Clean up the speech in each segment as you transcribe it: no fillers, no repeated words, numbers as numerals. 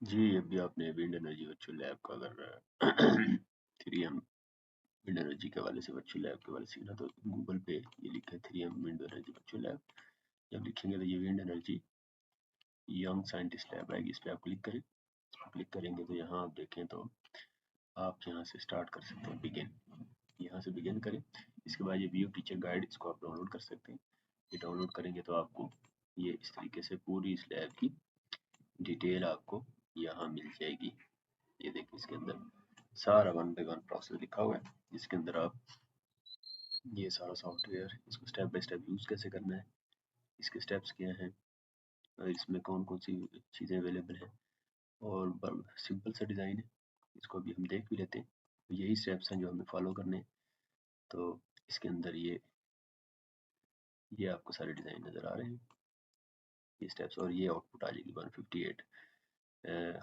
जी, अभी आपने wind energy virtual lab का अगर 3M विंड एनर्जी के हवाले से वर्चुअल लैब के हवाले से सीखना तो गूगल पे ये लिखा है 3M wind energy virtual lab. जब लिखेंगे तो ये wind energy young scientist lab आएगी, इस पर आप क्लिक करें। इस पर क्लिक करेंगे तो यहाँ आप देखें तो आप यहाँ से स्टार्ट कर सकते हैं बिगिन, यहाँ से बिगिन करें। इसके बाद ये व्यू टीचर गाइड, इसको आप डाउनलोड कर सकते हैं। ये डाउनलोड करेंगे तो आपको ये इस तरीके से पूरी इस लैब की डिटेल आपको यहाँ मिल जाएगी। ये देखिए इसके अंदर सारा 1 बाय 1 प्रोसेस लिखा हुआ है, जिसके अंदर आप ये सारा सॉफ्टवेयर इसको स्टेप बाय स्टेप यूज़ कैसे करना है, इसके स्टेप्स क्या हैं, इसमें कौन कौन सी चीज़ें अवेलेबल हैं, और सिंपल सा डिज़ाइन है, इसको अभी हम देख भी लेते हैं। तो यही स्टेप्स हैं जो हमें फॉलो करने हैं। तो इसके अंदर ये आपको सारे डिज़ाइन नज़र आ रहे हैं, ये स्टेप्स, और ये आउटपुट आ जाएगी 158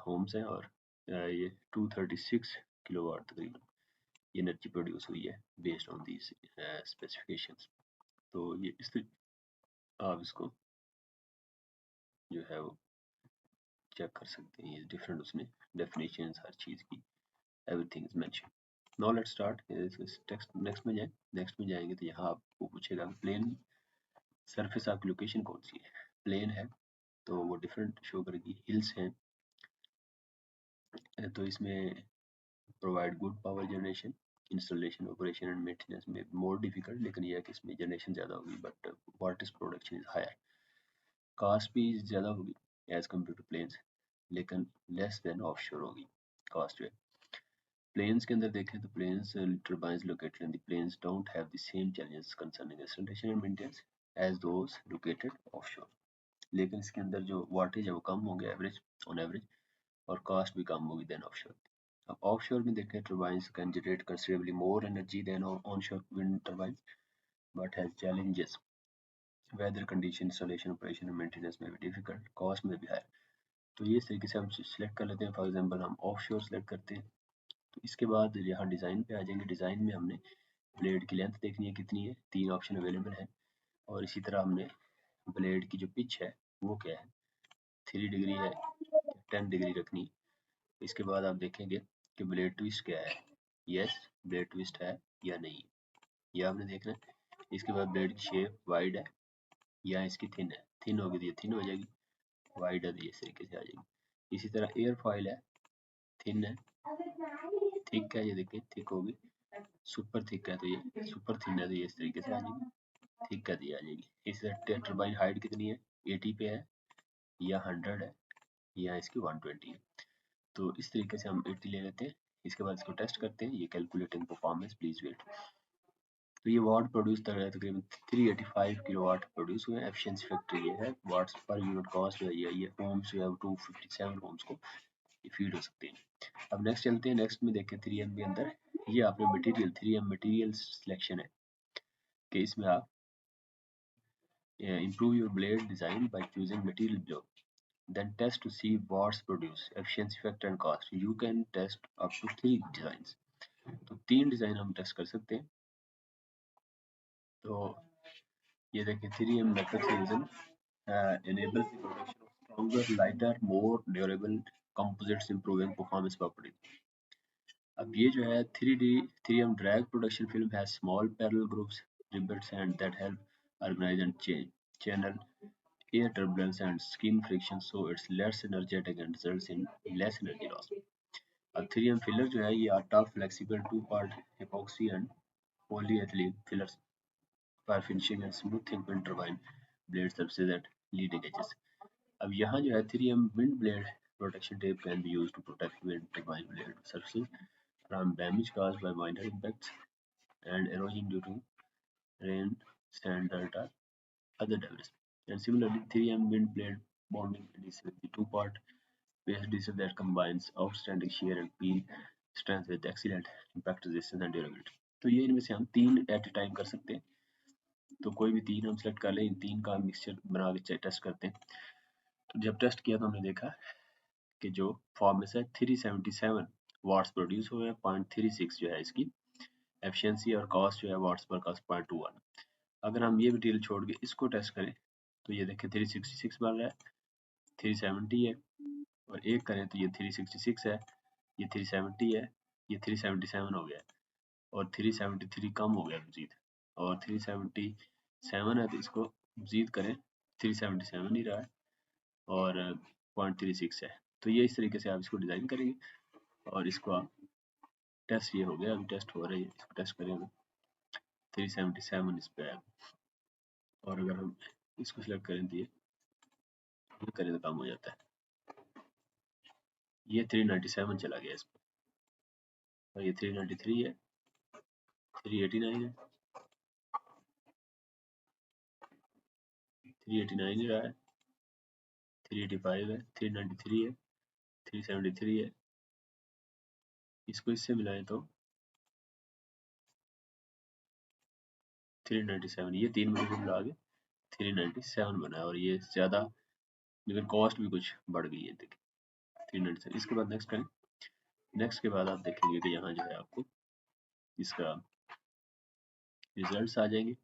होम्स हैं, और ये 236 किलोवाट तकरीबन ये एनर्जी प्रोड्यूस हुई है बेस्ड ऑन दीज स्पेसिफिकेशंस। तो ये इस आप इसको जो है वो चेक कर सकते हैं, ये डिफरेंट उसमें डेफिनेशंस हर चीज़ की, everything is mention. Now let's start. Text next में जाएं, नेक्स्ट में जाएंगे तो यहाँ आपको पूछेगा प्लेन सरफेस आपकी लोकेशन कौन सी है। प्लेन है तो वो डिफरेंट शो करेगी, हिल्स हैं तो इसमें provide good power generation, installation operation and maintenance में मोर डिफिकल्ट, लेकिन यह है कि इसमें जनरेशन ज़्यादा होगी but what is production is higher. Cost भी ज़्यादा होगी एज कम्पेयर टू प्लेन्स, लेकिन लेस देन ऑफशोर होगी कास्ट जो है। प्लेन्स के अंदर देखें तो plains turbines located in the plains don't have the same challenges concerning installation and maintenance as those located offshore, लेकिन इसके अंदर जो वाटेज है वो कम होंगे एवरेज, ऑन एवरेज, और कॉस्ट भी कम होगी देन ऑफशोर। अब ऑफशोर में देखें turbines can generate considerably more energy than onshore wind turbines but has challenges, weather condition, installation, operation और मेंटेनेंस में भी डिफिकल्ट, कॉस्ट में भी हायर। तो ये इस तरीके से हम सिलेक्ट कर लेते हैं। फॉर एग्जांपल हम ऑफशोर सेलेक्ट करते हैं, तो इसके बाद यहाँ डिज़ाइन पे आ जाएंगे। डिज़ाइन में हमने ब्लेड की लेंथ देखनी है कितनी है, 3 ऑप्शन अवेलेबल है, और इसी तरह हमने ब्लेड की जो पिच है वो क्या है, 3 डिग्री है, 10 डिग्री रखनी। इसके बाद आप देखेंगे कि ब्लेड ट्विस्ट क्या है, यस ब्लेड ट्विस्ट है या नहीं, ये आपने देखना है। इसके बाद ब्लेड की शेप वाइड है या इसकी थिन है, थिन होगी तो ये थिन हो जाएगी, वाइड है तो ये इस तरीके से आ जाएगी। इसी तरह एयर फॉइल है, थिन है, थिक है, ये देखिए थिक होगी, सुपर थिक है तो ये सुपर थिन है तो ये इस तरीके से आ जाएगी, थिक है तो ये आ जाएगी। इसी तरह टर्बाइन हाइट कितनी है, 80 पे है या 100 है या इसकी 120 है, तो इस तरीके से हम 80 ले लेते हैं। इसके बाद इसको टेस्ट करते हैं, ये कैलकुलेटिंग परफॉर्मेंस प्लीज वेट। तो ये वाट प्रोड्यूस तकरीबन 385 किलोवाट प्रोड्यूस हुए हैं। एफिशिएंसी फैक्टर ये है, वाट्स पर यूनिट कॉस्ट जो है ये होम्स जो है 257 होम्स को ये फीड हो सकते हैं। अब नेक्स्ट चलते हैं, नेक्स्ट में देखें 3M के अंदर ये आपने मटेरियल 3M मटेरियल सिलेक्शन है कि इसमें आप improve your blade design by choosing material below, then test to see watts produce, efficiency factor and cost. You can test up to 3 designs. तो 3 डिज़ाइन हम टेस्ट कर सकते हैं। तो ये देखिए 3M method solution enables the production of stronger, lighter, more durable composites, improving performance property. अब ये जो है 3M drag production film has small parallel grooves, rivets and that help organize and channel air turbulence and skin friction, so it's less energetic and results in less energy loss. अब 3M filler जो है ये are tough, flexible, two-part epoxy and polyethylene fillers for finishing and smoothing wind turbine blade surfaces at leading edges. अब यहाँ जो है 3M wind blade protection tape can be used to protect wind turbine blade surfaces from damage caused by minor impacts and erosion due to rain, sand, dirt, or other debris. And similarly, 3M wind blade bonding adhesive is the two-part paste adhesive that combines outstanding shear and peel strength with excellent impact resistance and durability. तो ये इनमें से हम 3 eight ए time कर सकते हैं, तो कोई भी 3 हम सेलेक्ट कर लें, इन 3 का मिक्सचर बना के टेस्ट करते हैं। तो जब टेस्ट किया तो हमने देखा कि जो फॉर्मेस है 377 वाट्स प्रोड्यूस हुए हैं, 0.36 जो है इसकी एफिशिएंसी, और कॉस्ट जो है वाट्स पर कॉस्ट 0.21। अगर हम ये मटेरियल छोड़ के इसको टेस्ट करें तो ये देखें 366 बन रहा है, 370 है, और एक करें तो ये 366 है, ये 370 है, ये 377 हो गया, और 373 कम हो गया मजीद, और 377 है तो इसको मजीद करें, 377 ही रहा है, और 0.36 है। तो ये इस तरीके से आप इसको डिज़ाइन करेंगे, और इसको आप टेस्ट, ये हो गया, अभी टेस्ट हो रही है, इसको टेस्ट करेंगे 377 इस पे है, और अगर हम इसको सिलेक्ट करें तो ये करें तो काम हो जाता है। ये 397 चला गया इस पर, और ये 393 है, 389 है, 389 ही रहा है, 385 है, 393 है, 373 है, इसको इससे मिलाएं तो 397, ये तीन में मिला के 397 बना है, और ये ज़्यादा, लेकिन कॉस्ट भी कुछ बढ़ गई है, देखिए 397। इसके बाद नेक्स्ट करें, नेक्स्ट के बाद आप देखेंगे कि यहाँ जो है आपको इसका रिजल्ट्स आ जाएंगे,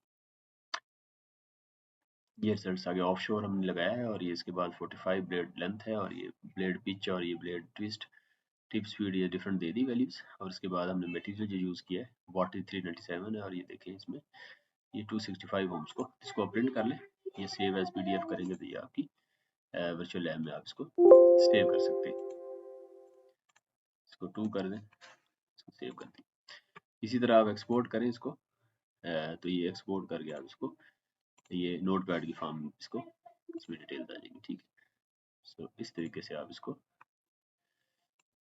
ये रिजल्ट्स आगे ऑफशोर हमने लगाया है, और ये इसके बाद 45 ब्लेड लेंथ है, और ये ब्लेड पिच और ये ब्लेड ट्विस्ट टिप स्पीड ये डिफरेंट दे दी वैल्यूज, और उसके बाद हमने मटेरियल जो यूज़ किया है वाट 397 है, और ये देखें इसमें ये 265 ओम्स को, इसको प्रिंट कर लें, ये सेव एज पीडीएफ करेंगे तो ये आपकी वर्चुअल लैब में आप इसको सेव कर सकते हैं। इसको 2 कर दें, इसको सेव कर दें। इसी तरह आप एक्सपोर्ट करें इसको, तो ये एक्सपोर्ट करके आप इसको ये नोट पैड की फॉर्म में इसको इसमें डिटेल आ जाएंगी, ठीक है। सो इस तरीके से आप इसको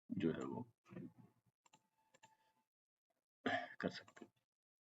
जो है वो कर सकते हैं।